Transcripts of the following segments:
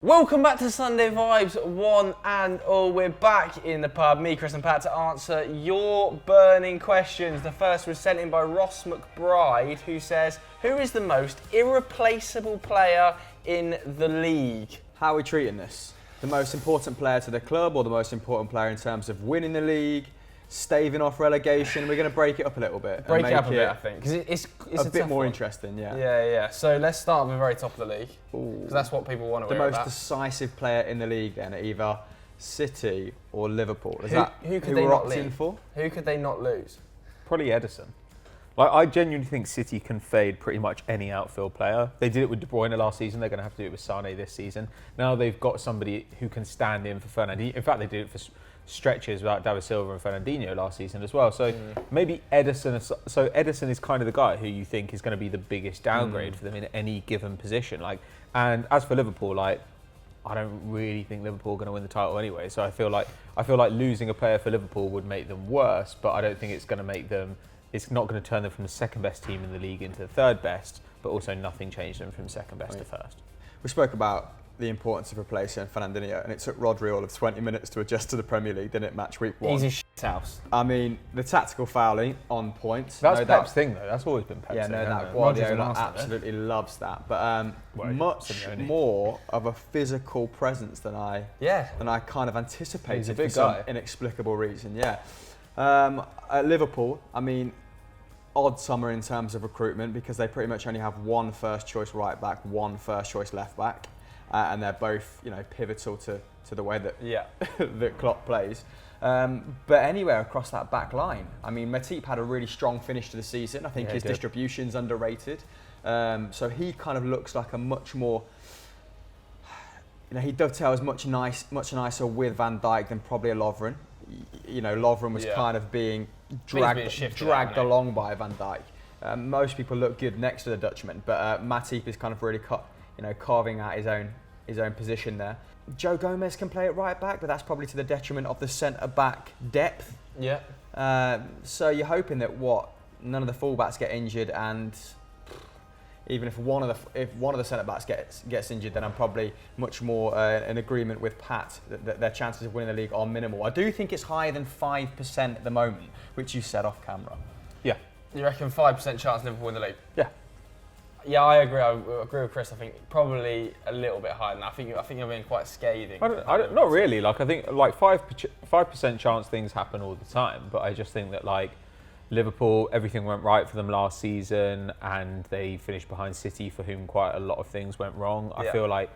Welcome back to Sunday Vibes, one and all. We're back in the pub, me, Chris and Pat, to answer your burning questions. The first was sent in by Ross McBride, who says, who is the most irreplaceable player in the league? How are we treating this? The most important player to the club or the most important player in terms of winning the league, staving off relegation? We're going to break it up a little bit. Break it up a bit, I think, because it's a bit more one. Interesting, yeah. Yeah. So let's start with the very top of the league, because that's what people want to hear about. The most decisive player in the league then, either City or Liverpool. Is who could who they we're not opting leave? for? Who could they not lose? Probably Edison. Like, I genuinely think City can fade pretty much any outfield player. They did it with De Bruyne last season. They're going to have to do it with Sané this season. Now they've got somebody who can stand in for Fernandinho. In fact, they did it for stretches without David Silva and Fernandinho last season as well. So maybe Edison. So Edison is kind of the guy who you think is going to be the biggest downgrade for them in any given position. And as for Liverpool, I don't really think Liverpool are going to win the title anyway. So I feel like losing a player for Liverpool would make them worse, but I don't think it's going to make them. It's not going to turn them from the second best team in the league into the third best, but also nothing changed them from second best to first. We spoke about the importance of replacing Fernandinho, and it took Rodri all of 20 minutes to adjust to the Premier League, didn't it, match week one? Easy house. I mean, the tactical fouling on point. That's Pep's thing, though. That's always been Pep's thing. Guardiola absolutely loves that. But much more of a physical presence than I kind of anticipated for some inexplicable reason. Yeah. At Liverpool, I mean, odd summer in terms of recruitment because they pretty much only have one first choice right back, one first choice left back, and they're both pivotal to the way that that Klopp plays. But anywhere across that back line, I mean, Matip had a really strong finish to the season. I think his distribution's underrated. So he kind of looks like a much more, he dovetails much nicer with Van Dijk than probably a Lovren. Lovren was kind of being dragged along by Van Dijk. Most people look good next to the Dutchman, but Matip is kind of really carving out his own position there. Joe Gomez can play at right back, but that's probably to the detriment of the centre back depth. Yeah. So you're hoping that none of the fullbacks get injured, and even if one of the centre backs gets injured, then I'm probably much more in agreement with Pat that their chances of winning the league are minimal. I do think it's higher than 5% at the moment, which you said off camera. Yeah. You reckon 5% chance Liverpool win the league? Yeah. Yeah, I agree. I agree with Chris. I think probably a little bit higher than that. I think you're being quite scathing. Not really. I think 5% chance things happen all the time, but I just think that Liverpool, everything went right for them last season, and they finished behind City, for whom quite a lot of things went wrong. I feel like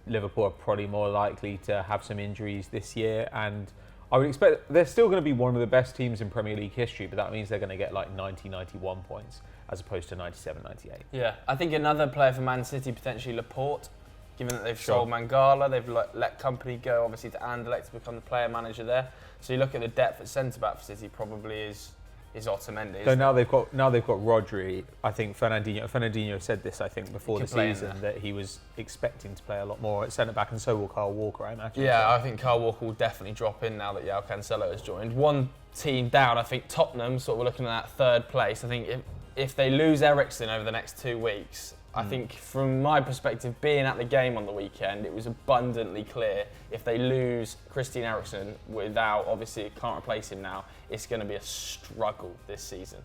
Liverpool are probably more likely to have some injuries this year, and I would expect they're still going to be one of the best teams in Premier League history, but that means they're going to get 90, 91 points as opposed to 97, 98. Yeah, I think another player for Man City, potentially Laporte, given that they've sold Mangala, they've let Company go, obviously, to Anderlecht to become the player manager there. So you look at the depth at centre-back for City, probably is Otamendi. So now they've got Rodri. I think Fernandinho said this, I think, before the season, that he was expecting to play a lot more at centre back, and so will Kyle Walker, I imagine. Yeah, I think Kyle Walker will definitely drop in now that João Cancelo has joined. One team down, I think Tottenham, sort of looking at that third place. I think if they lose Eriksen over the next 2 weeks, I think from my perspective, being at the game on the weekend, it was abundantly clear if they lose Christian Eriksen without, obviously, can't replace him now, it's going to be a struggle this season.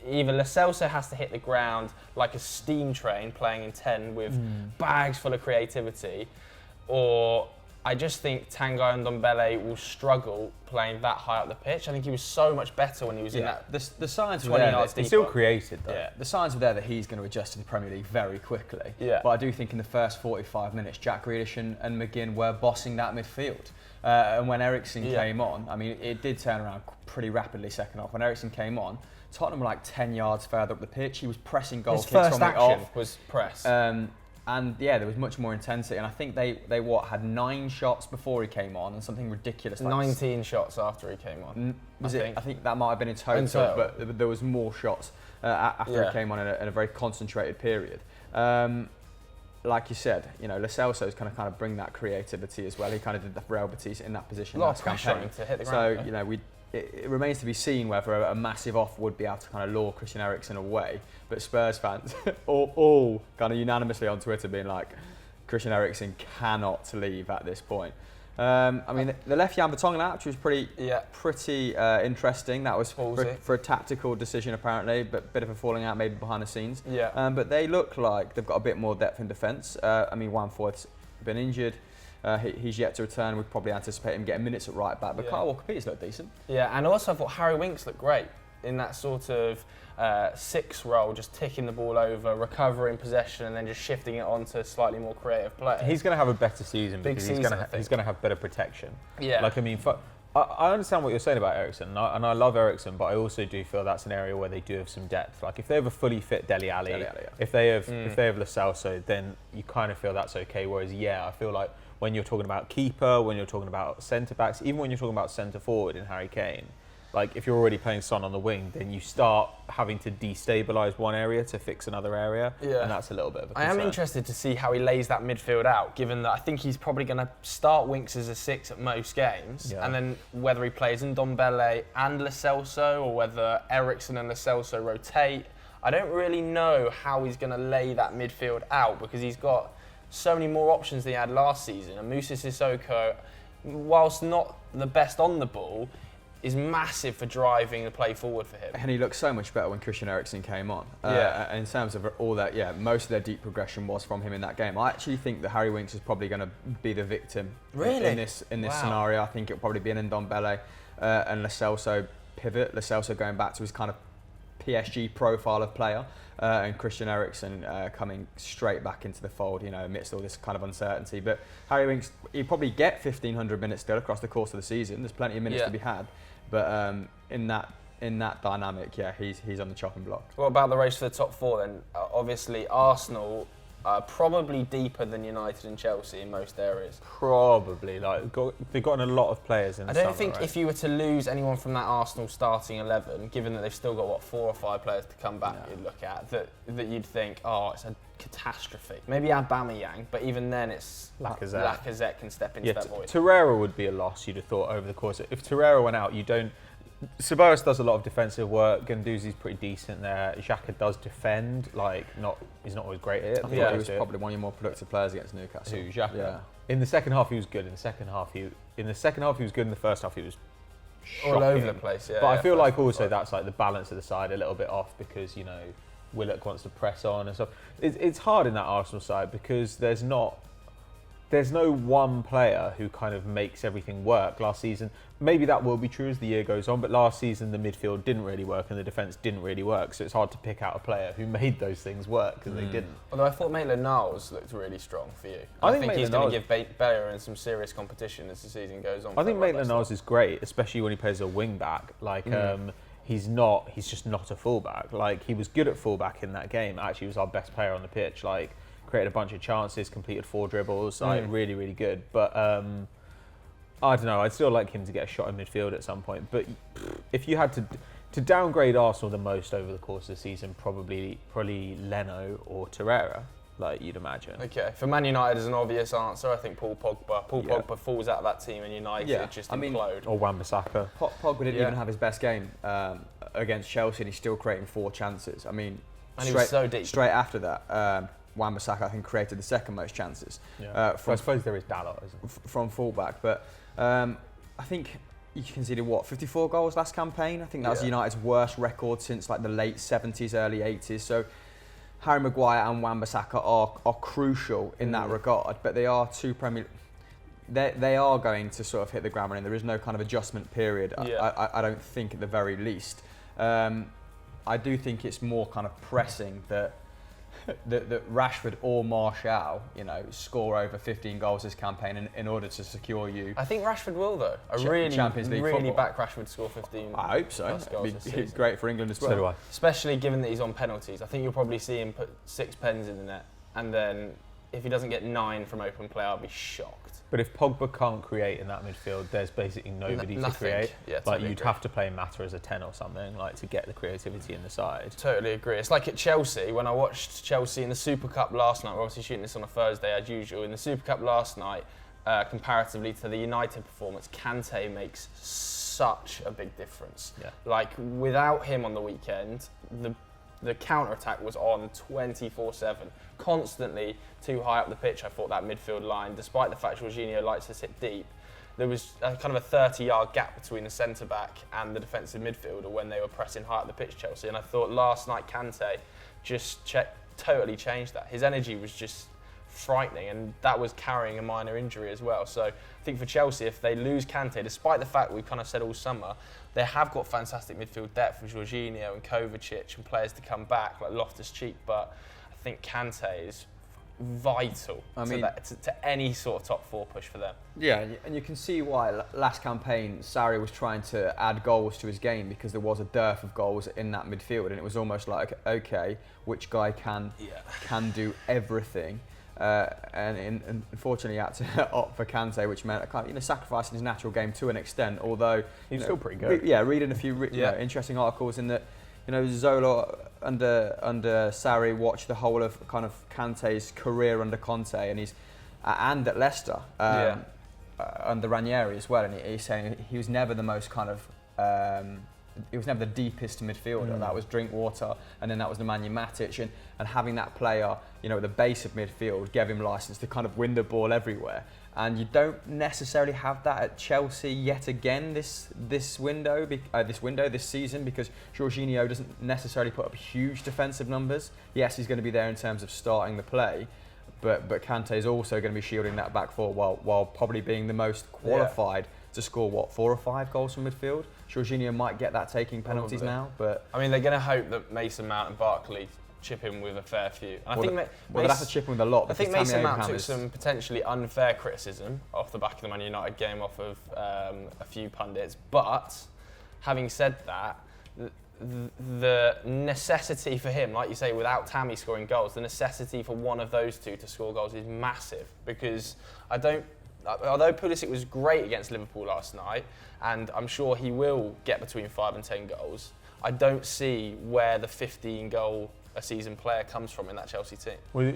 Either Lo Celso has to hit the ground like a steam train playing in 10 with bags full of creativity, or I just think Tanguy Ndombele will struggle playing that high up the pitch. I think he was so much better when he was in that. The signs 20 were there. yards He's still created, though. Yeah, the signs were there that he's going to adjust to the Premier League very quickly. Yeah. But I do think in the first 45 minutes, Jack Grealish and McGinn were bossing that midfield. And when Eriksen came on, I mean, it did turn around pretty rapidly second half. When Eriksen came on, Tottenham were 10 yards further up the pitch. He was pressing goal kicks from the off. His first action was press. And there was much more intensity. And I think they had 9 shots before he came on, and something ridiculous. 19 shots after he came on. I think that might have been in total. But there was more shots after he came on in a very concentrated period. Like you said, Lo Celso's kind of bring that creativity as well. He kind of did the Real Betis in that position. A lot of pressure to hit the ground. So it remains to be seen whether a massive off would be able to kind of lure Christian Eriksen away. But Spurs fans all kind of unanimously on Twitter being like, Christian Eriksen cannot leave at this point. I mean, the left Jan Vertonghen out, which was pretty interesting. That was for a tactical decision apparently, but bit of a falling out maybe behind the scenes. Yeah. But they look like they've got a bit more depth in defence. I mean, Wanforth's been injured. He's yet to return. We'd probably anticipate him getting minutes at right back. But Kyle Walker-Peters looked decent. Yeah, and also I thought Harry Winks looked great in that sort of 6 role, just ticking the ball over, recovering possession, and then just shifting it onto a slightly more creative play. He's going to have a better season because he's going to have better protection. Yeah. Like, I mean, I understand what you're saying about Eriksen, and I love Eriksen, but I also do feel that's an area where they do have some depth. Like, if they have a fully fit Dele Alli, if they have Lo Celso, then you kind of feel that's okay. Whereas, I feel like when you're talking about keeper, when you're talking about centre backs, even when you're talking about centre forward in Harry Kane, like, if you're already playing Son on the wing, then you start having to destabilise one area to fix another area, and that's a little bit of a concern. I am interested to see how he lays that midfield out, given that I think he's probably going to start Winks as a 6 at most games, and then whether he plays Ndombele and Lo Celso, or whether Eriksen and Lo Celso rotate. I don't really know how he's going to lay that midfield out, because he's got so many more options than he had last season. And Moussa Sissoko, whilst not the best on the ball, is massive for driving the play forward for him. And he looked so much better when Christian Eriksen came on. And in terms of all that, most of their deep progression was from him in that game. I actually think that Harry Winks is probably going to be the victim in this scenario. I think it'll probably be an Ndombele and Lo Celso pivot. Lo Celso going back to his kind of PSG profile of player, and Christian Eriksen coming straight back into the fold, amidst all this kind of uncertainty. But Harry Winks, he'll probably get 1,500 minutes still across the course of the season. There's plenty of minutes to be had. But in that dynamic, he's on the chopping block. What about the race for the top 4 then? Obviously, Arsenal are probably deeper than United and Chelsea in most areas. Probably. They've gotten a lot of players in the summer, I don't think if you were to lose anyone from that Arsenal starting 11, given that they've still got, 4 or 5 players to come back, you'd look at, that you'd think, it's a catastrophe. Maybe Aubameyang, but even then it's Lacazette can step into that void. Torreira would be a loss, you'd have thought, over the course. If Torreira went out, Ceballos does a lot of defensive work. Guendouzi's pretty decent there. Xhaka does defend, he's not always great at it. I think he was probably one of your more productive players against Newcastle. Who, Xhaka? Yeah. In the second half, he was good. In the second half, he was good. In the first half, he was shocking. All over the place. Yeah. But I feel like also that's like the balance of the side a little bit off, because Willock wants to press on and stuff. It's hard in that Arsenal side because there's no one player who kind of makes everything work. Last season, maybe that will be true as the year goes on, but last season the midfield didn't really work and the defence didn't really work, so it's hard to pick out a player who made those things work, because they didn't. Although I thought Maitland-Niles looked really strong for you. I think he's going to give Bellerin some serious competition as the season goes on. I think Maitland-Niles is great, especially when he plays a wing back. He's just not a fullback. He was good at fullback in that game. Actually, he was our best player on the pitch. Created a bunch of chances, completed 4 dribbles, really, really good. But I don't know, I'd still like him to get a shot in midfield at some point. But if you had to downgrade Arsenal the most over the course of the season, probably Leno or Torreira, you'd imagine. Okay, for Man United is an obvious answer. I think Paul Pogba. Pogba falls out of that team and United implode. Or Wan-Bissaka. Pogba didn't even have his best game against Chelsea, and he's still creating 4 chances. And he was so deep. Straight after that, Wan-Bissaka, I think, created the second most chances. I suppose there is Dalot, isn't from fullback. But I think you conceded 54 goals last campaign. I think that was United's worst record since the late 70s, early 80s. So Harry Maguire and Wan-Bissaka are crucial in that regard. But they are two Premier. They are going to sort of hit the ground running. There is no kind of adjustment period. I don't think, at the very least. I do think it's more kind of pressing that Rashford or Martial, score over 15 goals this campaign in order to secure you. I think Rashford will, though. Champions League really football. back Rashford to score 15. I hope so. It's great for England as well. So do I. Especially given that he's on penalties. I think you'll probably see him put 6 pens in the net, and then if he doesn't get 9 from open play, I'll be shocked. But if Pogba can't create in that midfield, there's basically nobody to create. Yeah, you'd have to play Mata as a 10 or something, to get the creativity in the side. Totally agree. It's like at Chelsea, when I watched Chelsea in the Super Cup last night. We're obviously shooting this on a Thursday as usual. In the Super Cup last night, comparatively to the United performance, Kante makes such a big difference. Yeah. Without him on the weekend, the counter-attack was on 24/7. constantly too high up the pitch. I thought that midfield line, despite the fact Jorginho likes to sit deep, there was kind of a 30-yard gap between the centre-back and the defensive midfielder when they were pressing high up the pitch, Chelsea. And I thought last night Kante just totally changed that. His energy was just frightening, and that was carrying a minor injury as well. So I think for Chelsea, if they lose Kante, despite the fact we've kind of said all summer, they have got fantastic midfield depth with Jorginho and Kovacic and players to come back like Loftus-Cheek, but I think Kante is vital to any sort of top four push for them. Yeah, and you can see why last campaign Sarri was trying to add goals to his game, because there was a dearth of goals in that midfield, and it was almost like, okay, which guy can do everything? And unfortunately, he had to opt for Kante, which meant sacrificing his natural game to an extent. Although he's still pretty good. Reading a few interesting articles in that. Zola under Sarri watched the whole of kind of Kante's career under Conte, and and at Leicester under Ranieri as well. And he's saying he was never the most kind of he was never the deepest midfielder. That was Drinkwater, and then that was Nemanja Matic, and having that player, at the base of midfield gave him license to kind of win the ball everywhere. And you don't necessarily have that at Chelsea yet again this season, because Jorginho doesn't necessarily put up huge defensive numbers. Yes, he's going to be there in terms of starting the play, but Kante is also going to be shielding that back four while probably being the most qualified to score 4 or 5 goals from midfield. Jorginho might get that taking penalties now, but I mean they're going to hope that Mason Mount and Barkley chip in with a fair few. And they'll have to chip in with a lot. I think Mason Mount took some potentially unfair criticism off the back of the Man United game off of a few pundits. But having said that, the necessity for him, like you say, without Tammy scoring goals, the necessity for one of those two to score goals is massive, because although Pulisic was great against Liverpool last night, and I'm sure he will get between 5 and 10 goals, I don't see where the 15-goal a season player comes from in that Chelsea team. Well,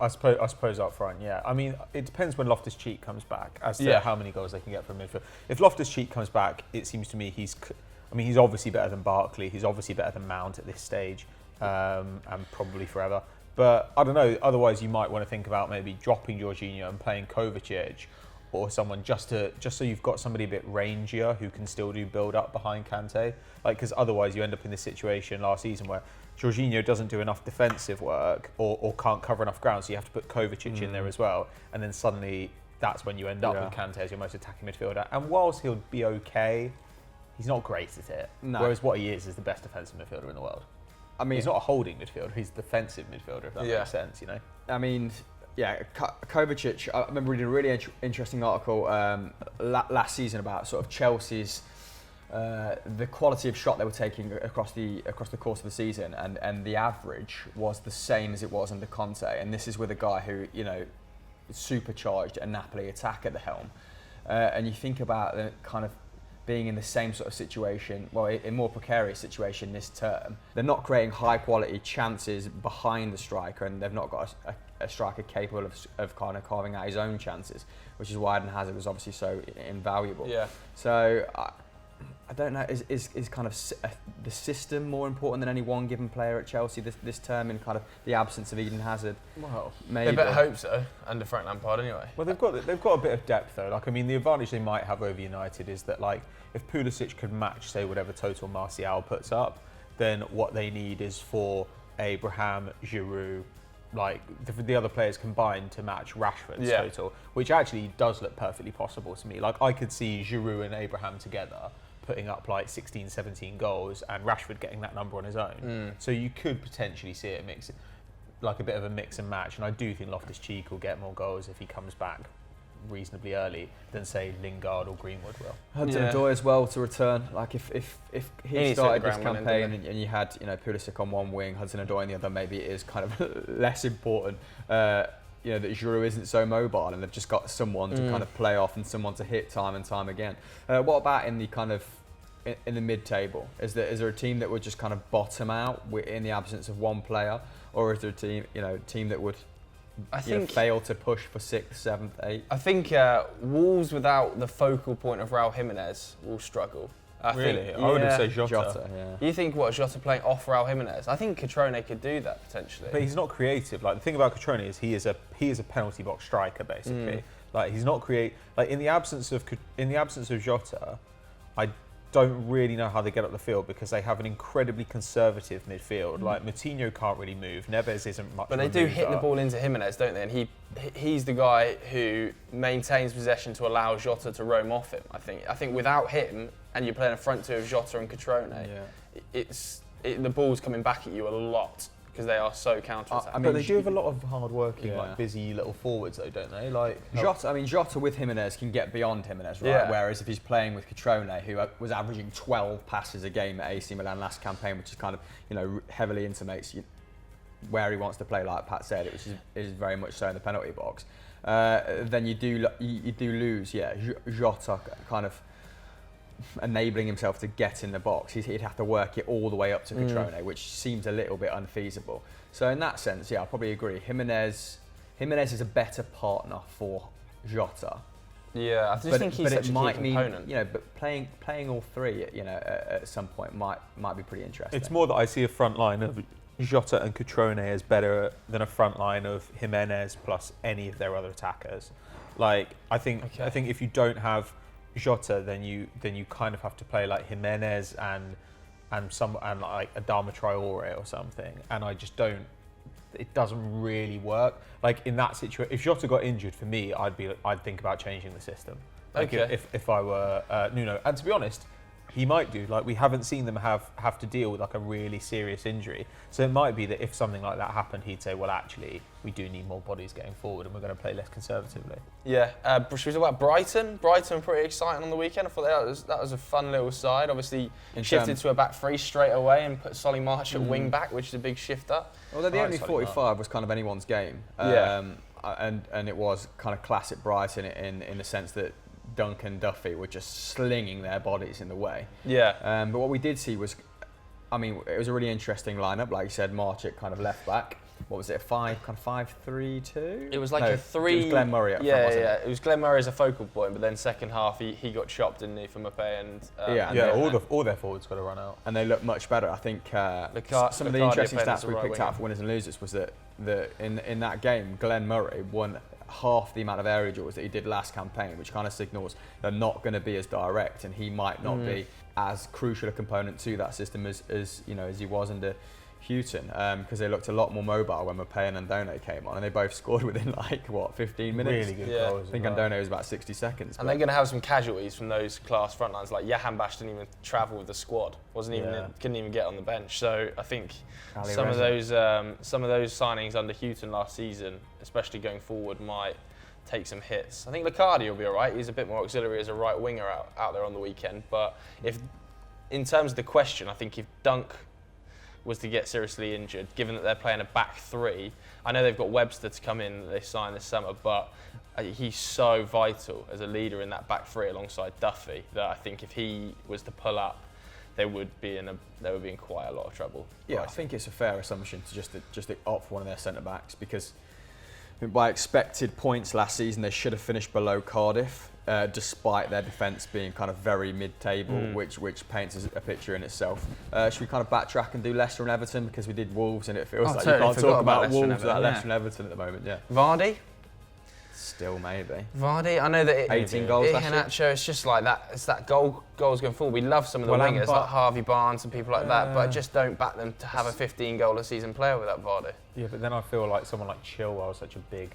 I suppose up front, yeah. I mean, it depends when Loftus-Cheek comes back as to how many goals they can get from midfield. If Loftus-Cheek comes back, it seems to me he's obviously better than Barkley. He's obviously better than Mount at this stage, and probably forever. But I don't know. Otherwise, you might want to think about maybe dropping Jorginho and playing Kovacic or someone just so you've got somebody a bit rangier who can still do build up behind Kante. Because otherwise, you end up in this situation last season where Jorginho doesn't do enough defensive work or can't cover enough ground, so you have to put Kovacic in there as well, and then suddenly that's when you end up with Kante as your most attacking midfielder. And whilst he'll be okay, he's not great at it. No. Whereas what he is the best defensive midfielder in the world. I mean, he's not a holding midfielder; he's a defensive midfielder. If that makes sense, I mean, Kovacic. I remember reading a really interesting article last season about sort of Chelsea's. The quality of shot they were taking across the course of the season, and the average was the same as it was under Conte. And this is with a guy who supercharged a Napoli attack at the helm. And you think about the kind of being in the same sort of situation, well, a more precarious situation this term. They're not creating high quality chances behind the striker, and they've not got a striker capable of kind of carving out his own chances, which is why Eden Hazard was obviously so invaluable. Yeah. So I don't know, is kind of the system more important than any one given player at Chelsea this term, in kind of the absence of Eden Hazard? Well, maybe. They better hope so, under Frank Lampard anyway. Well, they've got a bit of depth though. Like, I mean, the advantage they might have over United is that, like, if Pulisic could match, say, whatever total Martial puts up, then what they need is for Abraham, Giroud, like the other players combined to match Rashford's total, which actually does look perfectly possible to me. Like, I could see Giroud and Abraham together putting up like 16, 17 goals, and Rashford getting that number on his own. So you could potentially see it like a bit of a mix and match. And I do think Loftus-Cheek will get more goals if he comes back reasonably early than, say, Lingard or Greenwood will. Hudson-Odoi as well to return. Like if he started this campaign and you had Pulisic on one wing, Hudson-Odoi on the other, maybe it is kind of less important. That Giroud isn't so mobile, and they've just got someone to kind of play off and someone to hit time and time again. What about in the kind of in the mid-table? Is there a team that would just kind of bottom out in the absence of one player, or is there a team that would fail to push for 6th, 7th, 8th? I think Wolves without the focal point of Raul Jimenez will struggle. I would have said Jota. You think Jota playing off Raul Jimenez? I think Cutrone could do that potentially. But he's not creative. Like the thing about Cutrone is he is a penalty box striker basically. Like he's not like in the absence of Jota, I don't really know how they get up the field because they have an incredibly conservative midfield. Like Moutinho can't really move. Neves isn't much. But they do hit the ball into Jimenez, don't they? And he's the guy who maintains possession to allow Jota to roam off him. I think without him, and you're playing a front two of Jota and Cutrone, the ball's coming back at you a lot because they are so counter-attacking. But they do have a lot of hard-working, like busy little forwards, though, don't they? Like Jota with Jimenez can get beyond Jimenez, right? Yeah. Whereas if he's playing with Cutrone, who was averaging 12 passes a game at AC Milan last campaign, which is kind of heavily intimates where he wants to play, like Pat said, which is very much so in the penalty box. Then you do lose, Jota kind of enabling himself to get in the box. He'd have to work it all the way up to Cutrone, which seems a little bit unfeasible. So in that sense, I probably agree. Jimenez is a better partner for Jota. Yeah, I just think he's such a key component. But playing all three, at some point might be pretty interesting. It's more that I see a front line of Jota and Cutrone as better than a front line of Jimenez plus any of their other attackers. Like I think if you don't have Jota, then you kind of have to play like Jimenez and like Adama Traore or something, and I just don't. It doesn't really work. Like in that situation, if Jota got injured, for me, I'd think about changing the system. Like if I were Nuno, and to be honest, he might do. Like we haven't seen them have to deal with like a really serious injury, so it might be that if something like that happened, he'd say, well, actually, we do need more bodies going forward, and we're going to play less conservatively. Yeah. Should we talk about Brighton? Brighton pretty exciting on the weekend. I thought that was a fun little side. Obviously, shifted to a back three straight away and put Solly March at wing back, which is a big shift up. Although the only 45 was kind of anyone's game. And it was kind of classic Brighton in the sense that Duncan, Duffy were just slinging their bodies in the way. Yeah. But what we did see was, it was a really interesting lineup. Like you said, March at kind of left back. What was it? 5-3-2? It was like a 3. It was Glenn Murray up front, wasn't it? It was Glenn Murray as a focal point, but then second half he got chopped, didn't he, for Mbappe and all their forwards got to run out, and they looked much better. I think some of the interesting stats we picked out for winners and losers was that in that game, Glenn Murray won half the amount of area duels that he did last campaign, which kind of signals they're not going to be as direct, and he might not be as crucial a component to that system as he was under Houghton, because they looked a lot more mobile when Mbappe and Andone came on, and they both scored within 15 minutes. Really good goals. I think Andone was about 60 seconds. And they're going to have some casualties from those class front lines. Like Jahan Bash didn't even travel with the squad, couldn't even get on the bench. So I think some of those signings under Houghton last season, especially going forward, might take some hits. I think Locardi will be all right. He's a bit more auxiliary as a right winger out there on the weekend. But in terms of the question, I think if Dunk was to get seriously injured, given that they're playing a back three. I know they've got Webster to come in that they signed this summer, but he's so vital as a leader in that back three alongside Duffy that I think if he was to pull up, they would be in quite a lot of trouble. Yeah, I think it's a fair assumption to just opt for one of their centre backs, because by expected points last season they should have finished below Cardiff. Despite their defence being kind of very mid-table, which paints a picture in itself. Should we kind of backtrack and do Leicester and Everton, because we did Wolves and it feels like you can't talk about Wolves without Leicester and Everton at the moment. Yeah. Vardy? Still maybe. Vardy, I know that 18 goals last year. It's just like that. It's that goals going forward. We love some of the wingers like Harvey Barnes and people like that, but I just don't back them to have a 15-goal a season player without Vardy. Yeah, but then I feel like someone like Chilwell is such a big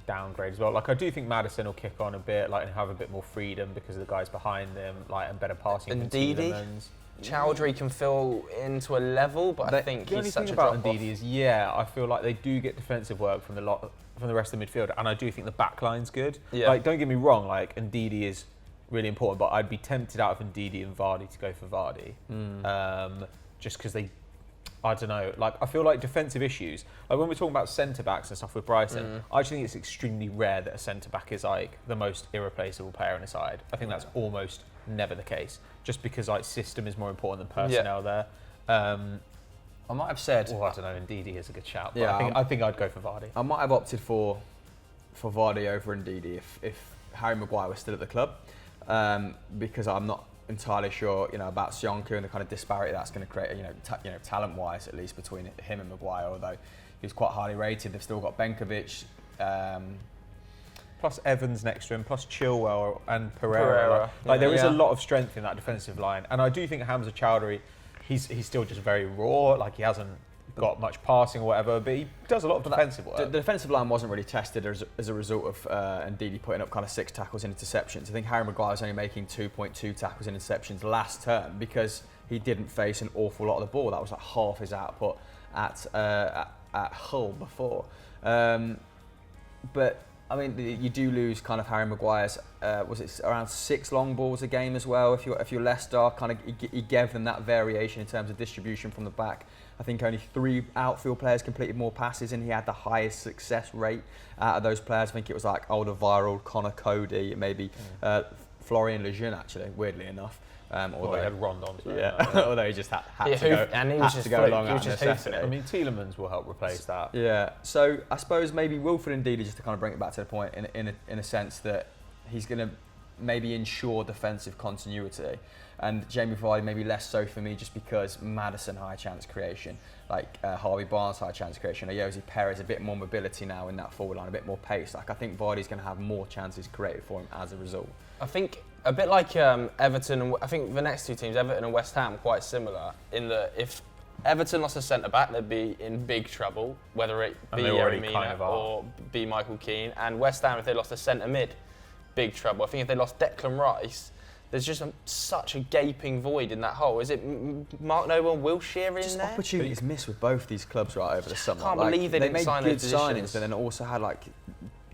downgrade as well. Like I do think Maddison will kick on a bit, like, and have a bit more freedom because of the guys behind them, like, and better passing. And Ndidi, Chowdhury can fill into a level, but I think he's such a drop off. The only thing about Ndidi is, I feel like they do get defensive work from the rest of the midfield, and I do think the back line's good. Yeah. Like, don't get me wrong, like, Ndidi is really important, but I'd be tempted out of Ndidi and Vardy to go for Vardy, just because I don't know, like, I feel like defensive issues, like when we're talking about centre-backs and stuff with Brighton, I actually think it's extremely rare that a centre-back is like the most irreplaceable player in a side. I think that's almost never the case, just because like system is more important than personnel there. I might have said... I don't know, Ndidi is a good shout, but I think I'd go for Vardy. I might have opted for Vardy over Ndidi if Harry Maguire was still at the club, because I'm not entirely sure, about Sionku and the kind of disparity that's going to create, talent-wise at least between him and Maguire. Although he's quite highly rated, they've still got Benkovic. Plus Evans next to him, plus Chilwell and Pereira. There is a lot of strength in that defensive line, and I do think Hamza Chowdhury, he's still just very raw. Like he hasn't got much passing or whatever, but he does a lot of defensive work. The defensive line wasn't really tested as a result of Ndidi putting up kind of 6 tackles and interceptions. I think Harry Maguire was only making 2.2 tackles and interceptions last term because he didn't face an awful lot of the ball. That was like half his output at Hull before. But I mean, you do lose kind of Harry Maguire's, was it around 6 long balls a game as well? If you're Leicester, kind of he gave them that variation in terms of distribution from the back. I think only 3 outfield players completed more passes, and he had the highest success rate out of those players. I think it was like Alderweireld, Connor Cody, maybe Florian Lejeune, actually, weirdly enough. Although he had Rondon. Although he just had to go along out of necessity. I mean, Tielemans will help replace that. Yeah. So I suppose maybe Wilfred Ndidi, just to kind of bring it back to the point, in a sense that he's going to maybe ensure defensive continuity, and Jamie Vardy maybe less so for me, just because Maddison high chance creation, like Harvey Barnes high chance creation, Ayoze Perez a bit more mobility now in that forward line, a bit more pace. Like I think Vardy's going to have more chances created for him as a result. I think a bit like Everton, and I think the next 2 teams, Everton and West Ham, quite similar in that if Everton lost a centre back, they'd be in big trouble, whether it be Yerry Mina or be Michael Keane. And West Ham, if they lost a centre mid, big trouble. I think if they lost Declan Rice, there's just such a gaping void in that hole. Is it Mark Noble and Will Shearer in there? Opportunities missed with both these clubs right over the summer. I can't believe they didn't sign good signings, and then also had like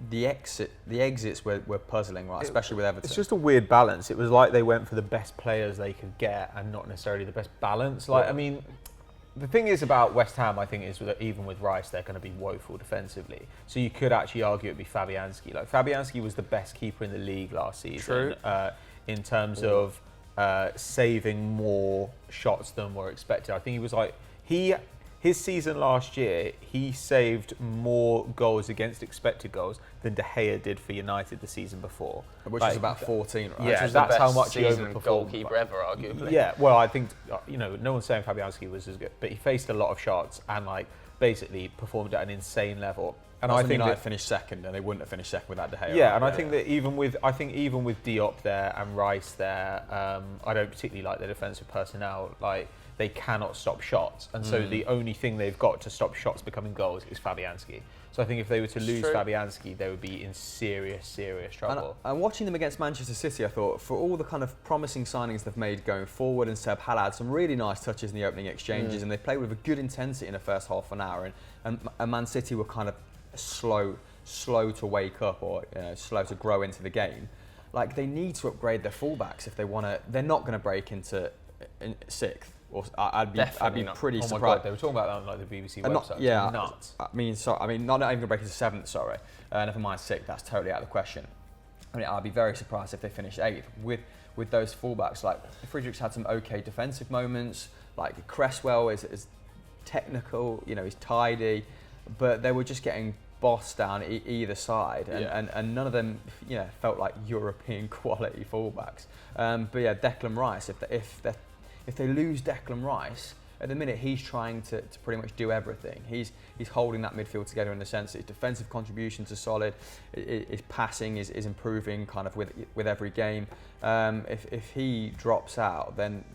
the exits were puzzling, right? Especially with Everton. It's just a weird balance. It was like they went for the best players they could get, and not necessarily the best balance. I mean, the thing is about West Ham, I think, is that even with Rice, they're going to be woeful defensively. So you could actually argue it'd be Fabianski. Like Fabianski was the best keeper in the league last season. True. In terms of saving more shots than were expected. I think he was like, his season last year, he saved more goals against expected goals than De Gea did for United the season before. Which was about 14, right? Yeah, that's how much he overperformed. Goalkeeper ever, arguably. Yeah, well, I think, no one's saying Fabianski was as good, but he faced a lot of shots and basically performed at an insane level. And I think United finished second, and they wouldn't have finished second without De Gea. Yeah, and I think that even with Diop there and Rice there, I don't particularly like their defensive personnel. Like they cannot stop shots, and so the only thing they've got to stop shots becoming goals is Fabianski. So I think if they were to lose Fabianski, they would be in serious trouble. And watching them against Manchester City, I thought for all the kind of promising signings they've made going forward, and Seb Hall had some really nice touches in the opening exchanges, and they played with a good intensity in the first half an hour, and Man City were kind of slow to wake up, or slow to grow into the game. Like they need to upgrade their fullbacks if they want to. They're not going to break into 6th. Or I'd be pretty surprised. My God, they were talking about that on like the BBC website. Nuts. I mean, not even going to break into 7th. Sorry, never mind 6th. That's totally out of the question. I mean, I'd be very surprised if they finished 8th with those fullbacks. Like Friedrich's had some okay defensive moments. Like Cresswell is technical. He's tidy. But they were just getting bossed down either side, and none of them, felt like European quality fullbacks. But yeah, Declan Rice. If they lose Declan Rice, at the minute he's trying to pretty much do everything. He's holding that midfield together in the sense that his defensive contributions are solid, his passing is improving kind of with every game. If he drops out, then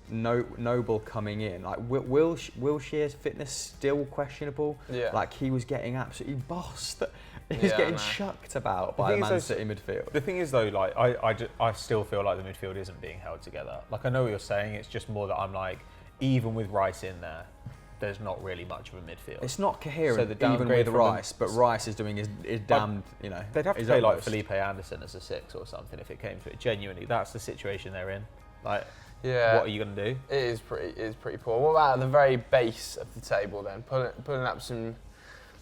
Noble coming in, like Will Shearer's fitness still questionable. Yeah. Like he was getting absolutely bossed. He was getting chucked about by the Man City midfield. The thing is though, like I still feel like the midfield isn't being held together. Like I know what you're saying. It's just more that I'm like, even with Rice in there, there's not really much of a midfield. It's not coherent, so even with Rice. But Rice is doing his damned, They'd have to play like Felipe Anderson as a 6 or something if it came to it. Genuinely, that's the situation they're in. Like. Yeah. What are you going to do? It is pretty poor. What about at the very base of the table then? Pulling up some,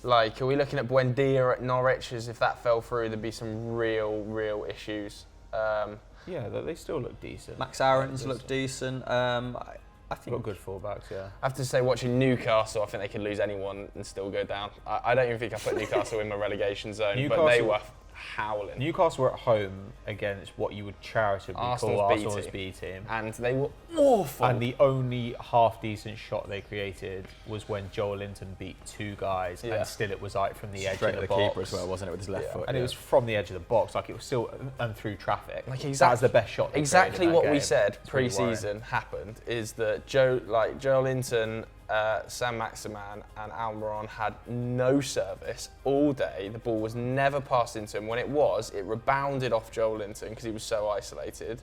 like, are we looking at Buendia at Norwich? As if that fell through, there'd be some real issues. Yeah, they still look decent. Max Aarons looked decent. I think got good fullbacks, yeah. I have to say, watching Newcastle, I think they could lose anyone and still go down. I don't even think I put Newcastle in my relegation zone, but they were howling. Newcastle were at home against what you would charitably call Arsenal's B team. And they were awful. And the only half-decent shot they created was when Joel Linton beat 2 guys, and still it was like from the edge of the box. Keeper as well, wasn't it, with his left foot? And it was from the edge of the box, like it was still and through traffic. Like that was the best shot. Exactly what we said It's pre-season happened is that Joel Linton, Sam Maximan and Almiron had no service all day. The ball was never passed into him. When it was, it rebounded off Joel Linton because he was so isolated.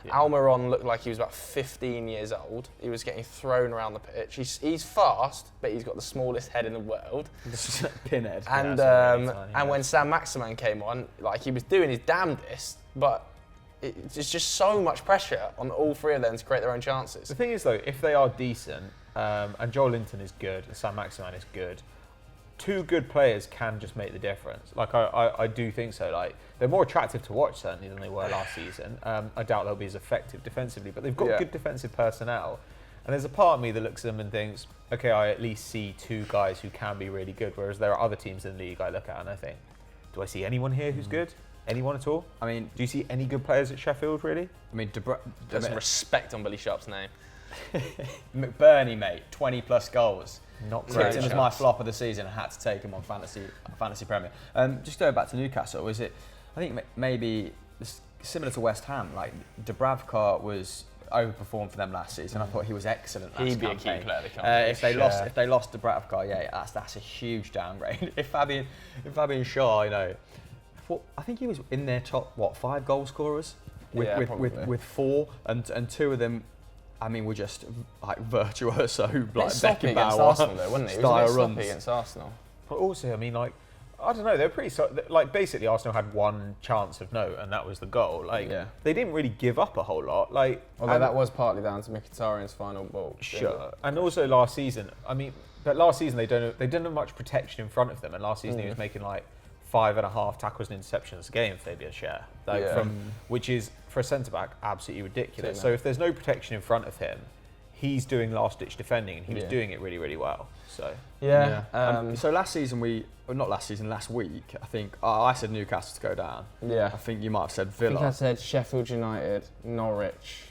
Yeah. Almiron looked like he was about 15 years old. He was getting thrown around the pitch. He's fast, but he's got the smallest head in the world. Pinhead. And when Sam Maximan came on, like he was doing his damnedest, but it's just so much pressure on all 3 of them to create their own chances. The thing is, though, if they are decent, and Joel Linton is good, and Sam Maximan is good, 2 good players can just make the difference. Like, I do think so. Like, they're more attractive to watch, certainly, than they were last season. I doubt they'll be as effective defensively, but they've got good defensive personnel. And there's a part of me that looks at them and thinks, okay, I at least see 2 guys who can be really good, whereas there are other teams in the league I look at and I think, do I see anyone here who's good? Anyone at all? I mean, do you see any good players at Sheffield, really? I mean, there's some respect on Billy Sharp's name. McBurney, mate, 20+ goals. Not great. Tipped him as my flop of the season. I had to take him on fantasy Premier. Just going back to Newcastle, I think maybe similar to West Ham. Like Dubravka was overperformed for them last season. I thought he was excellent last He'd be campaign. a key player. If they lost Dubravka, that's a huge downgrade. If Fabian Shaw, I think he was in their top 5 goal scorers with 4, and 2 of them, I mean, were just like virtuoso, like Beckenbauer against Arsenal, though, wasn't he? He was a bit sloppy against Arsenal. But also, I mean, like, I don't know, they're pretty like basically Arsenal had 1 chance of note, and that was the goal. Like, they didn't really give up a whole lot. Like, although that was partly down to Mkhitaryan's final ball. Sure, and also last season, I mean, but last season they didn't have much protection in front of them, and last season he was making like 5.5 tackles and interceptions a game, Fabian Schär, which is, for a centre-back, absolutely ridiculous. So if there's no protection in front of him, he's doing last-ditch defending, and he was doing it really, really well. So so last week, I think I said Newcastle to go down. Yeah. I think you might have said Villa. I think I said Sheffield United, Norwich.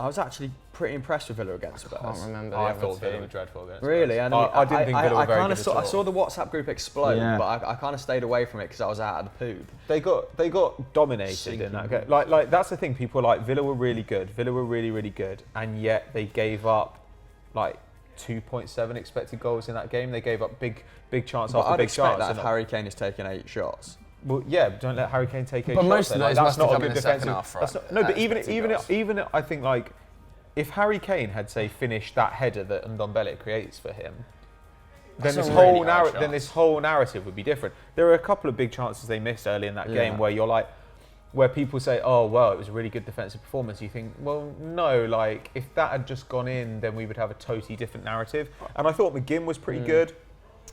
I was actually pretty impressed with Villa against Spurs. I can't remember. I thought Villa were dreadful against Spurs. Really? I didn't think Villa were very good at all. I saw the WhatsApp group explode, but I kind of stayed away from it because I was out of the poob. They got dominated in that game. Like that's the thing. People are like, Villa were really good. Villa were really, really good, and yet they gave up like 2.7 expected goals in that game. They gave up big chance after big chance. That if Harry Kane has taken 8 shots. Well, yeah, but don't let Harry Kane take 8 shots. But most of those must have come in the second half, right? But even I think, like, if Harry Kane had, say, finished that header that Ndombele creates for him, then this whole narrative would be different. There are a couple of big chances they missed early in that game where people say, oh, well, it was a really good defensive performance. You think, well, no, like, if that had just gone in, then we would have a totally different narrative. And I thought McGinn was pretty good.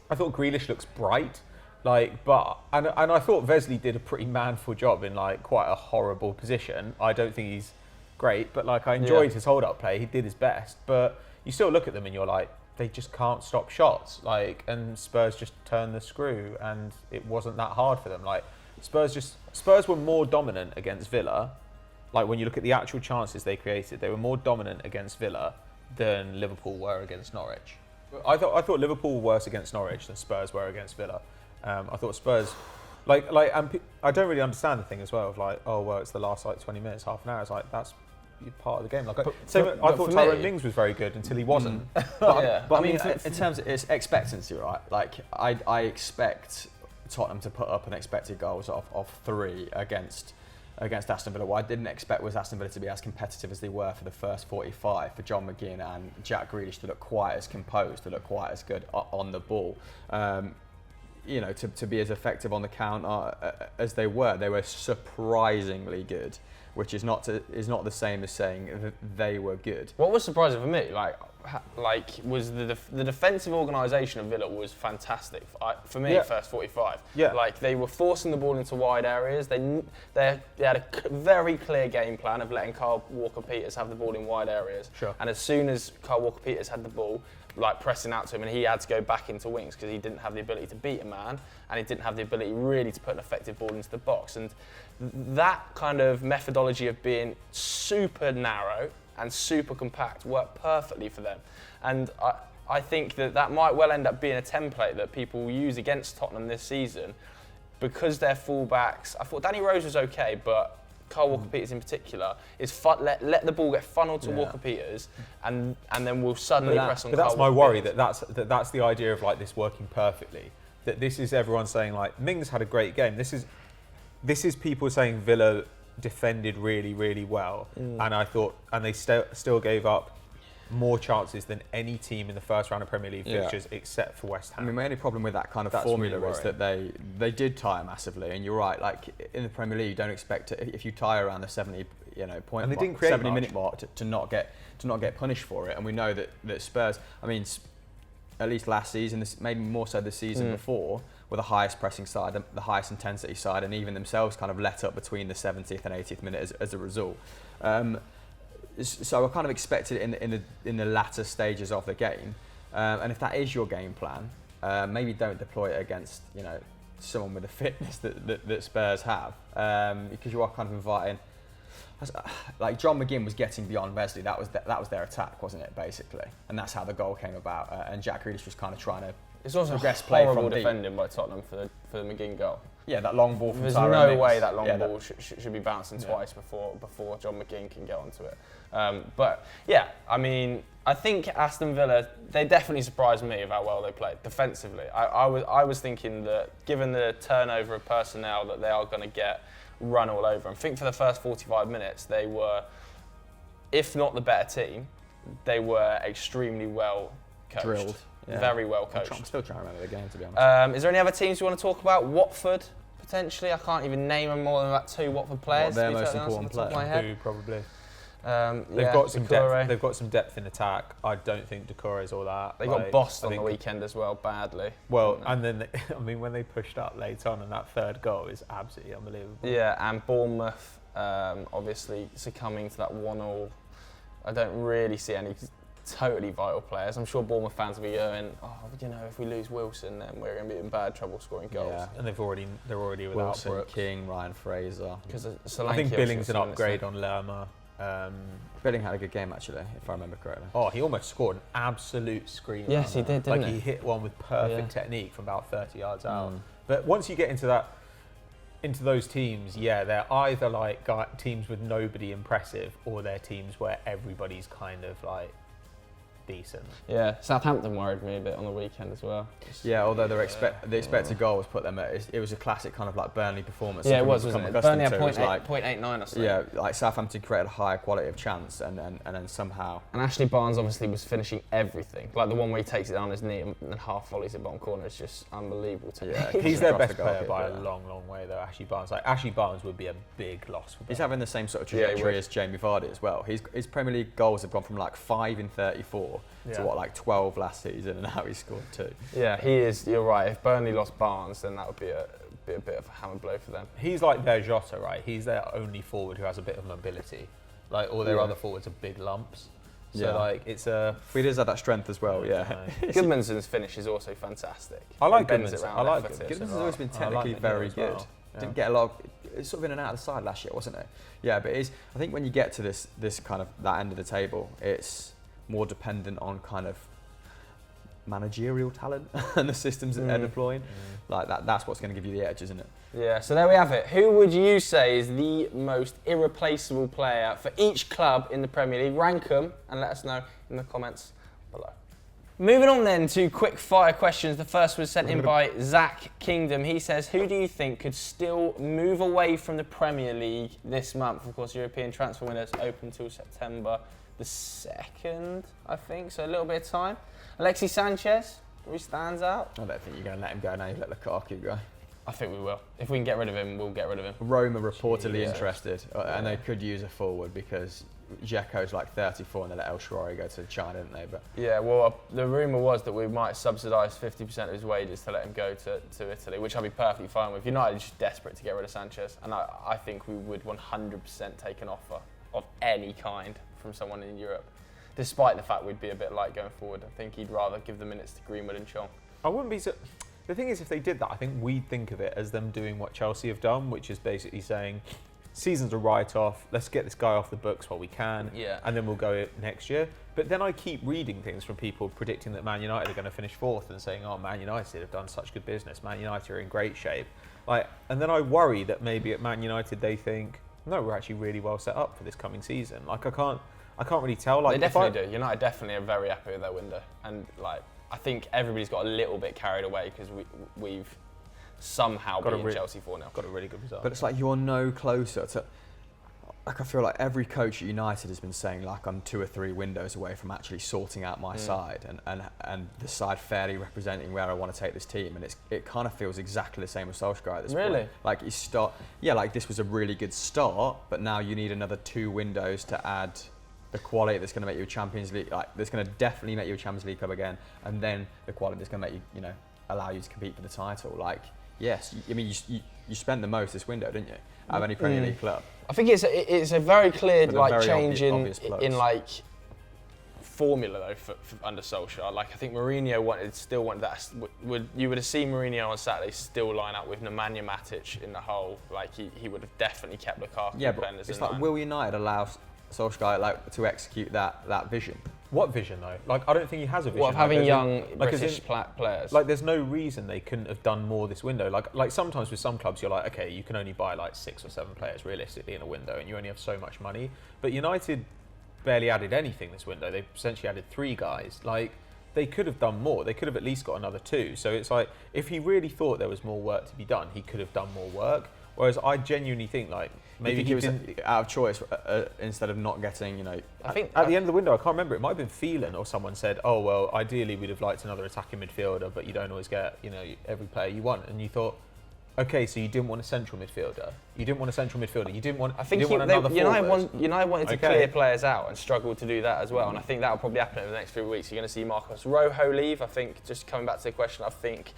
I thought Grealish looks bright. And I thought Vesely did a pretty manful job in like quite a horrible position. I don't think he's great, but like I enjoyed his hold-up play. He did his best, but you still look at them and you're like, they just can't stop shots. Like, and Spurs just turned the screw, and it wasn't that hard for them. Like, Spurs were more dominant against Villa. Like, when you look at the actual chances they created, they were more dominant against Villa than Liverpool were against Norwich. I thought Liverpool were worse against Norwich than Spurs were against Villa. I thought Spurs, and I don't really understand the thing as well of like, oh well, it's the last like 20 minutes, half an hour. It's like that's part of the game. Like, I thought Tyrone Mings was very good until he wasn't. But I mean, in terms of its expectancy, right? Like, I expect Tottenham to put up an expected goals of 3 against Aston Villa. What I didn't expect was Aston Villa to be as competitive as they were for the first 45, for John McGinn and Jack Grealish to look quite as composed, to look quite as good on the ball. To be as effective on the counter as they were surprisingly good, which is not the same as saying that they were good. What was surprising for me, like was the defensive organisation of Villa was fantastic for me. First 45, like they were forcing the ball into wide areas. They had a very clear game plan of letting Kyle Walker-Peters have the ball in wide areas. Sure. And as soon as Kyle Walker-Peters had the ball, like pressing out to him, and he had to go back into wings because he didn't have the ability to beat a man, and he didn't have the ability really to put an effective ball into the box. And that kind of methodology of being super narrow and super compact worked perfectly for them. And I think that might well end up being a template that people will use against Tottenham this season, because their fullbacks, I thought Danny Rose was okay, but Kyle Walker-Peters in particular is let the ball get funneled to Walker-Peters, and then we'll suddenly press on Kyle Walker-Peters. But that's my worry, that's the idea of like this working perfectly. That this is everyone saying like Mings had a great game. This is people saying Villa defended really, really well, and I thought, and they still gave up more chances than any team in the first round of Premier League fixtures except for West Ham. I mean, my only problem with that kind of formula is that they did tire massively, and you're right. Like in the Premier League, you don't expect if you tire around the 70 point and they didn't 70-minute mark to not get punished for it. And we know that Spurs, I mean, at least last season, maybe more so the season before, were the highest pressing side, the highest intensity side, and even themselves kind of let up between the 70th and 80th minute as a result. So I kind of expected it in the latter stages of the game, and if that is your game plan, maybe don't deploy it against someone with the fitness that Spurs have, because you are kind of inviting. Like John McGinn was getting beyond Wesley. That was their attack, wasn't it, basically? And that's how the goal came about. And Jack Grealish was kind of trying to. It's also horrible defending by Tottenham for the McGinn goal. Yeah, that long ball from There's Tyrone no Mings. way that long ball should be bouncing twice before John McGinn can get onto it. But yeah, I mean, I think Aston Villa, they definitely surprised me of how well they played defensively. I was thinking that given the turnover of personnel that they are going to get run all over. I think for the first 45 minutes they were, if not the better team, they were extremely well coached. Drilled. Yeah. Very well coached. I'm still trying to remember the game, to be honest. Is there any other teams you want to talk about? Watford, potentially. I can't even name them more than about 2 Watford players. Their most important player. Who, probably. They've got some depth. They've got some depth in attack. I don't think Decore is all that. They got bossed on the weekend as well, badly. Well, and then when they pushed up late on, and that third goal is absolutely unbelievable. Yeah, and Bournemouth obviously succumbing to that 1-1. I don't really see any totally vital players. I'm sure Bournemouth fans will be going, if we lose Wilson, then we're going to be in bad trouble scoring goals. Yeah, and they're already without Wilson, Brooks. King, Ryan Fraser. I think Billing's an upgrade on Lerma. Billing had a good game, actually, if I remember correctly. Oh, he almost scored an absolute screamer. Yes, he did, didn't he? He hit one with perfect technique from about 30 yards out. But once you get into those teams, they're either like teams with nobody impressive, or they're teams where everybody's kind of like decent. Yeah, Southampton worried me a bit on the weekend as well. Yeah, although the expected goal was put them at, it was a classic kind of like Burnley performance. Yeah, it was, wasn't it? Burnley had 0.89 or something. Yeah, like Southampton created a higher quality of chance, and then somehow. And Ashley Barnes obviously was finishing everything. Like the one where he takes it on his knee and half volleys it bottom corner is just unbelievable to me. He's their best player by a long, long way though, Ashley Barnes. Like Ashley Barnes would be a big loss for them. He's having the same sort of trajectory as Jamie Vardy as well. His Premier League goals have gone from like 5 in 34 to like 12 last season, and now he's scored 2. Yeah, he is. You're right. If Burnley lost Barnes, then that would be a bit of a hammer blow for them. He's like their Jota, right? He's their only forward who has a bit of mobility. Like all their other forwards are big lumps. So like it's a. But he does have that strength as well. Yeah. Goodmanson's finish is also fantastic. I like Goodmanson. Goodmanson's always been technically very good. Well. Didn't get a lot. It's sort of in and out of the side last year, wasn't it? Yeah, but I think when you get to this kind of that end of the table, it's more dependent on kind of managerial talent and the systems that they're deploying. Like that's what's going to give you the edge, isn't it? Yeah, so there we have it. Who would you say is the most irreplaceable player for each club in the Premier League? Rank them and let us know in the comments below. Moving on then to quick fire questions. The first was sent in by Zach Kingdom. He says, who do you think could still move away from the Premier League this month? Of course, European transfer windows open till September the 2nd, I think, so a little bit of time. Alexis Sanchez, who stands out. I don't think you're going to let him go now. You let Lukaku go. I think we will. If we can get rid of him, we'll get rid of him. Rome are reportedly interested, and they could use a forward because Dzeko's like 34 and they let El Shaarawy go to China, didn't they? But yeah, well, the rumour was that we might subsidise 50% of his wages to let him go to Italy, which I'd be perfectly fine with. United are just desperate to get rid of Sanchez, and I think we would 100% take an offer of any kind from someone in Europe, despite the fact we'd be a bit light going forward. I think he'd rather give the minutes to Greenwood and Chong. I wouldn't be so... The thing is, if they did that, I think we'd think of it as them doing what Chelsea have done, which is basically saying, season's a write-off, let's get this guy off the books while we can, and then we'll go next year. But then I keep reading things from people predicting that Man United are going to finish fourth and saying, oh, Man United have done such good business, Man United are in great shape. And then I worry that maybe at Man United they think, no, we're actually really well set up for this coming season. I can't really tell. They definitely do. United definitely are very happy with their window. And I think everybody's got a little bit carried away because we've somehow beaten Chelsea 4-0. Got a really good result. But it's like you're no closer to... Like I feel like every coach at United has been saying like I'm 2 or 3 windows away from actually sorting out my side and the side fairly representing where I want to take this team, and it kind of feels exactly the same as Solskjaer at this point. Like you start, like this was a really good start, but now you need another 2 windows to add the quality that's going to make you a Champions League, that's going to definitely make you a Champions League club again, and then the quality that's going to make you, allow you to compete for the title. Yes, I mean you spent the most this window, didn't you? Out of any Premier League club. I think it's a very clear change in formula though for under Solskjaer. I think Mourinho still wanted that. You would have seen Mourinho on Saturday still line up with Nemanja Matic in the hole. He would have definitely kept Lukaku. Yeah, but it's will United allow Solskjaer to execute that vision? What vision though? I don't think he has a vision. What, of having young British players? There's no reason they couldn't have done more this window. Sometimes with some clubs you're okay, you can only buy 6 or 7 players realistically in a window, and you only have so much money. But United barely added anything this window. They essentially added 3 guys. They could have done more. They could have at least got another 2. So it's if he really thought there was more work to be done, he could have done more work. Whereas I genuinely think maybe he was out of choice instead of not getting, I think at the end of the window, I can't remember, it might have been Phelan or someone said, oh, well, ideally we'd have liked another attacking midfielder, but you don't always get, every player you want. And you thought, okay, so you didn't want a central midfielder. You didn't want a central midfielder. You didn't want. I think another forward. United wanted to clear players out and struggled to do that as well. And I think that will probably happen over the next few weeks. You're going to see Marcos Rojo leave. I think, just coming back to the question, I think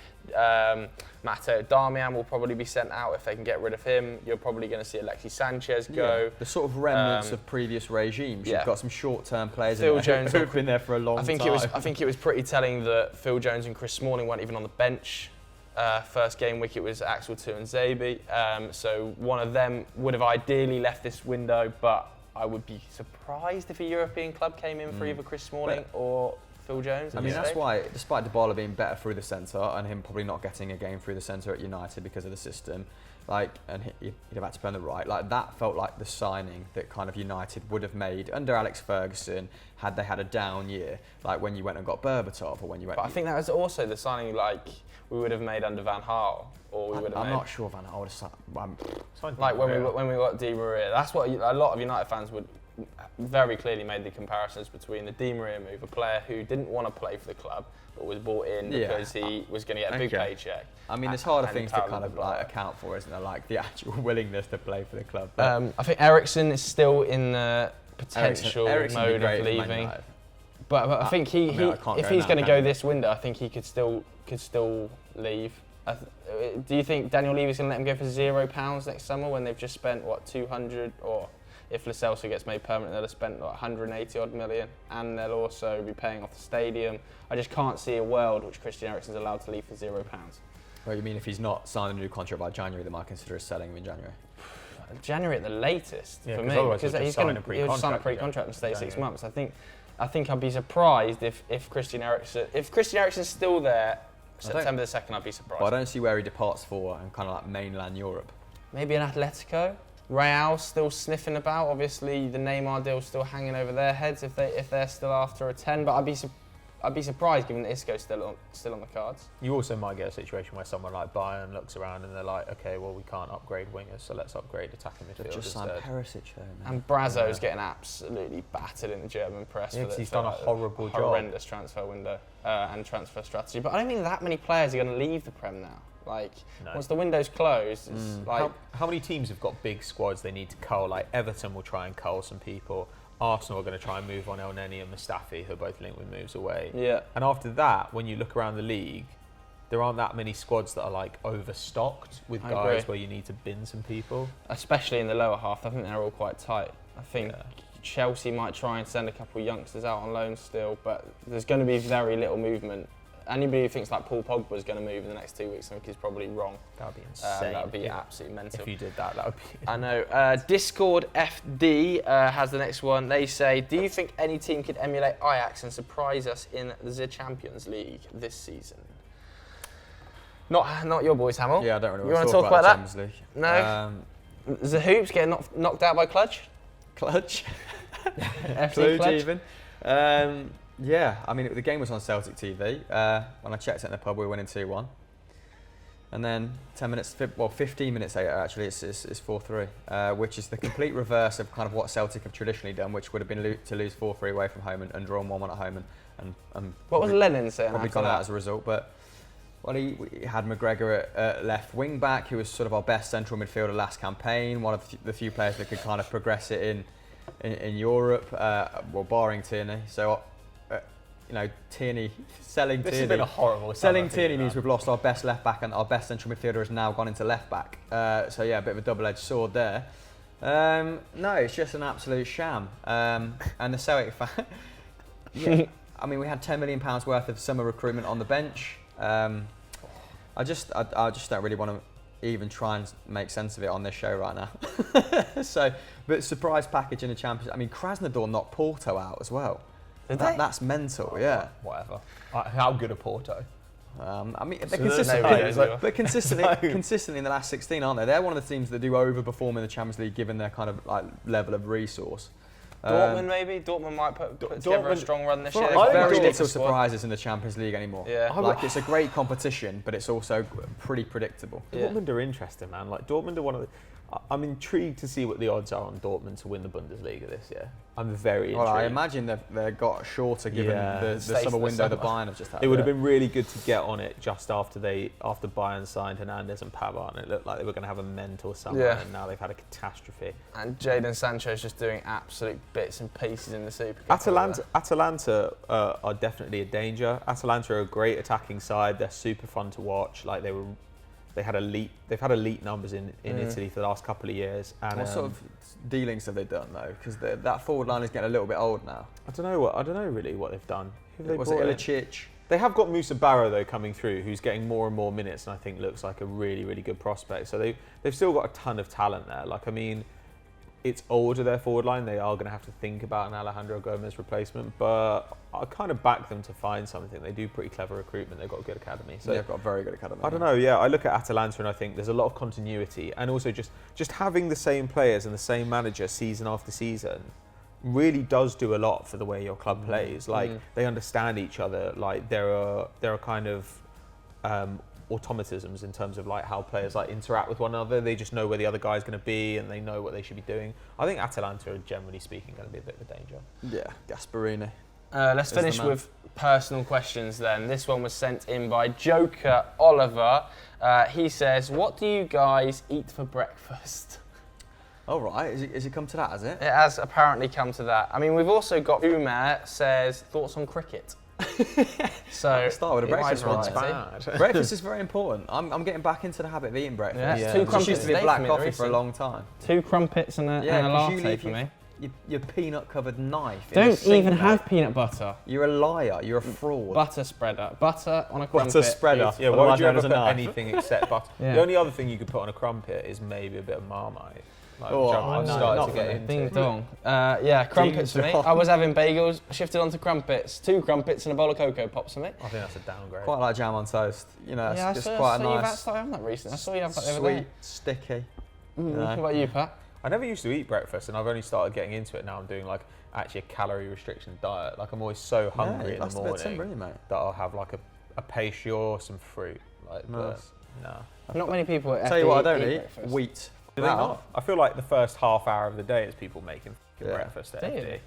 Matteo Darmian will probably be sent out if they can get rid of him. You're probably going to see Alexis Sanchez go. Yeah, the sort of remnants of previous regimes. Yeah. You've got some short-term players Phil Jones who've been there for a long time. I think it was pretty telling that Phil Jones and Chris Smalling weren't even on the bench. First game week it was Axel Tu and Zabi, so one of them would have ideally left this window, but I would be surprised if a European club came in for either Chris Smalling or Phil Jones. I mean, that's why, despite Dybala being better through the centre and him probably not getting a game through the centre at United because of the system, and he'd have had to play on the right, that felt like the signing that kind of United would have made under Alex Ferguson had they had a down year, when you went and got Berbatov or when you went. But I think that was also the signing we would have made under Van Gaal, or we would have. I'm not sure Van Gaal would have signed. when we got Di Maria. That's what a lot of United fans would very clearly made the comparisons between the Di Maria move, a player who didn't want to play for the club but was bought in because he was going to get a big paycheck. I mean, there's harder things to kind of account for, isn't there? The actual willingness to play for the club. I think Eriksen is still in the potential mode of leaving. But I think if he's going to go this window, I think he could still leave. Do you think Daniel Levy's going to let him go for £0 next summer when they've just spent 200, or if Lo Celso gets made permanent, they'll have spent 180 odd million, and they'll also be paying off the stadium. I just can't see a world which Christian Eriksen's allowed to leave for £0. Well, you mean if he's not signed a new contract by January, they might consider selling him in January? January at the latest for me, because he's going to sign a pre-contract and stay 6 months. I think I'd be surprised if Christian Eriksen's still there September the 2nd. I'd be surprised. Well, I don't see where he departs for in kind of mainland Europe. Maybe an Atletico. Real still sniffing about. Obviously, the Neymar deal's still hanging over their heads if they're still after a 10. But I'd be surprised given that Isco's still on the cards. You also might get a situation where someone like Bayern looks around and they're like, okay, well, we can't upgrade wingers, so let's upgrade attacking midfielders. Just signed Perisic though, man. And Brazo's getting absolutely battered in the German press. Yeah, he's done a horrible job. Horrendous transfer window and transfer strategy. But I don't think that many players are going to leave the Prem now. Like, once the window's closed, it's like... How many teams have got big squads they need to cull? Like, Everton will try and cull some people. Arsenal are going to try and move on El Neni and Mustafi, who are both linked with moves away. Yeah. And after that, when you look around the league, there aren't that many squads that are like overstocked with guys where you need to bin some people. Especially in the lower half, I think they're all quite tight. I think Chelsea might try and send a couple of youngsters out on loan still, but there's going to be very little movement. Anybody who thinks like Paul Pogba is going to move in the next 2 weeks, I think is probably wrong. That would be insane. That would be absolutely mental. If you did that, that would be... I know. Discord FD has the next one. They say, do you think any team could emulate Ajax and surprise us in the Champions League this season? Not your boys, Hamill. Yeah, I don't really want to talk about that. Champions League. No. The Hoops getting knocked out by Clutch? Clutch? FC Clutch? Even. Yeah, I mean, the game was on Celtic TV. When I checked it in the pub, we were winning 2-1. And then 15 minutes later, actually, it's 4-3, which is the complete reverse of kind of what Celtic have traditionally done, which would have been to lose 4-3 away from home and drawn 1-1 at home. And what was Lennon saying? Probably gone out as a result. But he had McGregor at left wing back, who was sort of our best central midfielder last campaign, one of the few players that could kind of progress it in Europe, barring Tierney. So. Tierney, selling this Tierney. Has been a horrible selling Tierney means we've lost our best left back and our best central midfielder has now gone into left back. A bit of a double-edged sword there. No, it's just an absolute sham. And the Celtic fan, I mean, we had £10 million worth of summer recruitment on the bench. I just don't really want to even try and make sense of it on this show right now. But surprise package in the Champions. I mean, Krasnodar knocked Porto out as well. That's mental, yeah. Whatever. How good are Porto? I mean, they're consistently in the last 16, aren't they? They're one of the teams that do overperform in the Champions League, given their kind of like level of resource. Dortmund maybe. Dortmund might put together a strong run this year. Very little surprises in the Champions League anymore. Yeah. Like, it's a great competition, but it's also pretty predictable. Dortmund are interesting, man. Like, Dortmund are one of the... I'm intrigued to see what the odds are on Dortmund to win the Bundesliga this year. I'm very intrigued. Well, I imagine they've got shorter given the summer window that Bayern have just had. It would have been really good to get on it just after Bayern signed Hernandez and Pavard, and it looked like they were going to have a mental summer, and now they've had a catastrophe. And Jadon Sancho's just doing absolute bits and pieces in the Super Cup. Atalanta are definitely a danger. Atalanta are a great attacking side. They're super fun to watch. Like they've had elite numbers in Italy for the last couple of years. And what sort of dealings have they done though? Because that forward line is getting a little bit old now. I don't know really what they've done. Was it Ilicic? They have got Moussa Barrow though coming through, who's getting more and more minutes, and I think looks like a really, really good prospect. So they've still got a ton of talent there. Like, I mean, it's older, their forward line. They are going to have to think about an Alejandro Gomez replacement, but I kind of back them to find something. They do pretty clever recruitment. They've got a good academy. So they've got a very good academy. I don't know. Yeah, I look at Atalanta and I think there's a lot of continuity, and also just having the same players and the same manager season after season really does do a lot for the way your club plays. Like, they understand each other. Like, there are kind of automatisms in terms of like how players like interact with one another. They just know where the other guy's going to be and they know what they should be doing. I think Atalanta are, generally speaking, going to be a bit of a danger. Yeah, Gasperini. Let's finish with personal questions then. This one was sent in by Joker Oliver. He says, what do you guys eat for breakfast? Oh, right. Has it come to that, has it? It has apparently come to that. I mean, we've also got Umar says, thoughts on cricket? So start with a breakfast variety. Breakfast is very important. I'm getting back into the habit of eating breakfast. Yeah. 2 crumpets used to be black coffee for a long time. 2 crumpets and a latte for me. Your peanut-covered knife. Don't even have peanut butter. You're a liar. You're a fraud. Butter spreader. Butter on a crumpet. Butter spreader. Yeah, why would you ever put anything except butter? The only other thing you could put on a crumpet is maybe a bit of Marmite. Like, I'm starting to get into. Ding dong. Crumpets for me. I was having bagels, shifted onto crumpets. 2 crumpets and a bowl of Cocoa Pops for me. I think that's a downgrade. Quite like jam on toast. You know, it's quite a nice. I saw you have that the other day. Sweet, sticky. What about you, Pat? I never used to eat breakfast, and I've only started getting into it now. I'm doing like actually a calorie restriction diet. Like I'm always so hungry in the morning that I'll have like a pastry or some fruit. Like, nice. Nah. Not many people. Tell you what, I don't eat wheat. Do they not? I feel like the first half hour of the day is people making breakfast at FD.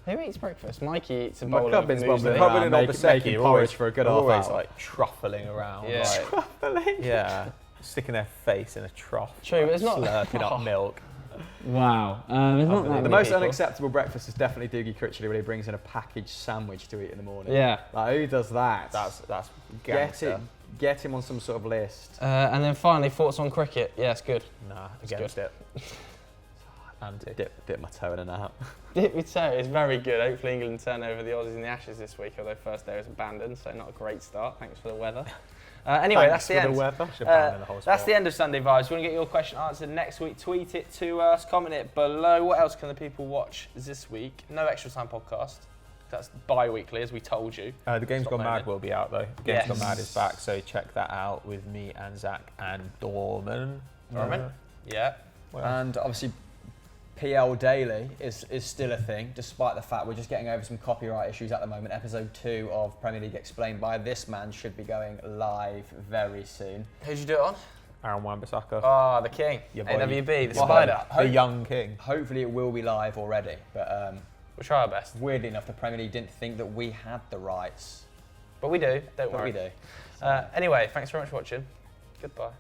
Who eats breakfast? Mikey eats a bowl of muesli. Making porridge for a good half hour. Always like truffling around. Yeah. Like, truffling? Yeah. Sticking their face in a trough. True, but it's not slurping up milk. Wow. There's not that the most people. unacceptable breakfast is definitely Doogie Critchley when he brings in a packaged sandwich to eat in the morning. Yeah. Like, who does that? That's gangster. Get him on some sort of list. And then finally, thoughts on cricket. Yeah, it's good. Nah, against it. Anti. Dip my toe in and out. Dip my toe. It's very good. Hopefully England turn over the Aussies in the Ashes this week, although first day was abandoned, so not a great start. Thanks for the weather. Anyway, that's the end. That's the end of Sunday Vibes. If you want to get your question answered next week, tweet it to us, comment it below. What else can the people watch this week? No Extra Time podcast. That's bi-weekly, as we told you. The Game's Gone Mad will be out, though. Game's Gone Mad is back, so check that out with me and Zach and Dorman. Yeah. And obviously, PL Daily is still a thing, despite the fact we're just getting over some copyright issues at the moment. Episode 2 of Premier League Explained by this man should be going live very soon. Who'd you do it on? Aaron Wan-Bissaka. Oh, the king. AWB, the spider. The young king. Hopefully it will be live already, but we'll try our best. Weirdly enough, the Premier League didn't think that we had the rights. But we do, don't worry. We do. Anyway, thanks very much for watching. Goodbye.